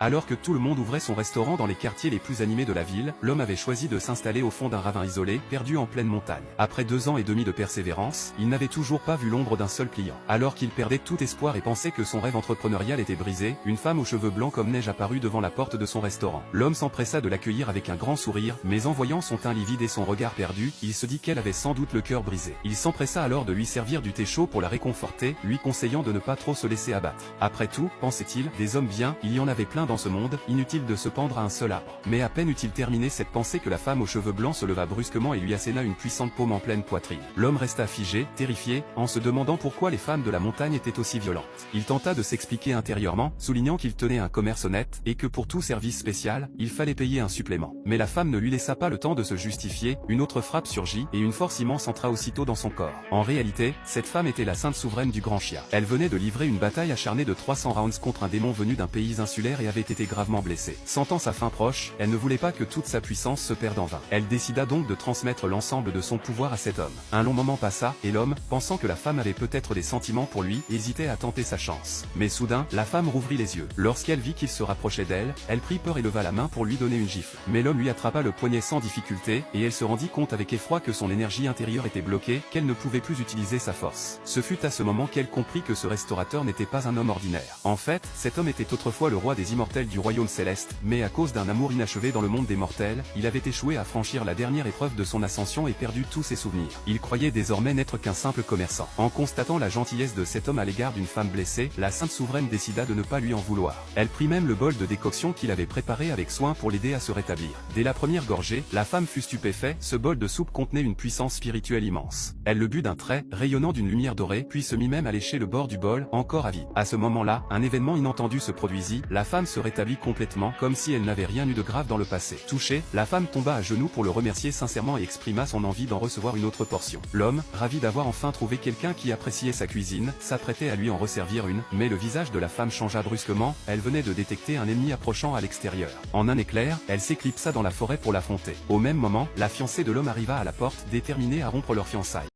Alors que tout le monde ouvrait son restaurant dans les quartiers les plus animés de la ville, l'homme avait choisi de s'installer au fond d'un ravin isolé, perdu en pleine montagne. Après 2 ans et demi de persévérance, il n'avait toujours pas vu l'ombre d'un seul client. Alors qu'il perdait tout espoir et pensait que son rêve entrepreneurial était brisé, une femme aux cheveux blancs comme neige apparut devant la porte de son restaurant. L'homme s'empressa de l'accueillir avec un grand sourire, mais en voyant son teint livide et son regard perdu, il se dit qu'elle avait sans doute le cœur brisé. Il s'empressa alors de lui servir du thé chaud pour la réconforter, lui conseillant de ne pas trop se laisser abattre. Après tout, pensait-il, des hommes bien, il y en avait plein dans ce monde, inutile de se pendre à un seul arbre. Mais à peine eut-il terminé cette pensée que la femme aux cheveux blancs se leva brusquement et lui asséna une puissante paume en pleine poitrine. L'homme resta figé, terrifié, en se demandant pourquoi les femmes de la montagne étaient aussi violentes. Il tenta de s'expliquer intérieurement, soulignant qu'il tenait un commerce honnête, et que pour tout service spécial, il fallait payer un supplément. Mais la femme ne lui laissa pas le temps de se justifier, une autre frappe surgit, et une force immense entra aussitôt dans son corps. En réalité, cette femme était la sainte souveraine du Grand Chia. Elle venait de livrer une bataille acharnée de 300 rounds contre un démon venu d'un pays insulaire et avait été gravement blessée. Sentant sa fin proche, elle ne voulait pas que toute sa puissance se perde en vain. Elle décida donc de transmettre l'ensemble de son pouvoir à cet homme. Un long moment passa, et l'homme, pensant que la femme avait peut-être des sentiments pour lui, hésitait à tenter sa chance. Mais soudain, la femme rouvrit les yeux. Lorsqu'elle vit qu'il se rapprochait d'elle, elle prit peur et leva la main pour lui donner une gifle. Mais l'homme lui attrapa le poignet sans difficulté, et elle se rendit compte avec effroi que son énergie intérieure était bloquée, qu'elle ne pouvait plus utiliser sa force. Ce fut à ce moment qu'elle comprit que ce restaurateur n'était pas un homme ordinaire. En fait, cet homme était autrefois le roi des immortels du royaume céleste, mais à cause d'un amour inachevé dans le monde des mortels, il avait échoué à franchir la dernière épreuve de son ascension et perdu tous ses souvenirs. Il croyait désormais n'être qu'un simple commerçant. En constatant la gentillesse de cet homme à l'égard d'une femme blessée, la sainte souveraine décida de ne pas lui en vouloir. Elle prit même le bol de décoction qu'il avait préparé avec soin pour l'aider à se rétablir. Dès la première gorgée, la femme fut stupéfaite, ce bol de soupe contenait une puissance spirituelle immense. Elle le but d'un trait, rayonnant d'une lumière dorée, puis se mit même à lécher le bord du bol, encore avide. À ce moment-là, un événement inattendu se produisit, la femme se rétablit complètement, comme si elle n'avait rien eu de grave dans le passé. Touchée, la femme tomba à genoux pour le remercier sincèrement et exprima son envie d'en recevoir une autre portion. L'homme, ravi d'avoir enfin trouvé quelqu'un qui appréciait sa cuisine, s'apprêtait à lui en resservir une, mais le visage de la femme changea brusquement, elle venait de détecter un ennemi approchant à l'extérieur. En un éclair, elle s'éclipsa dans la forêt pour l'affronter. Au même moment, la fiancée de l'homme arriva à la porte, déterminée à rompre leur fiançailles.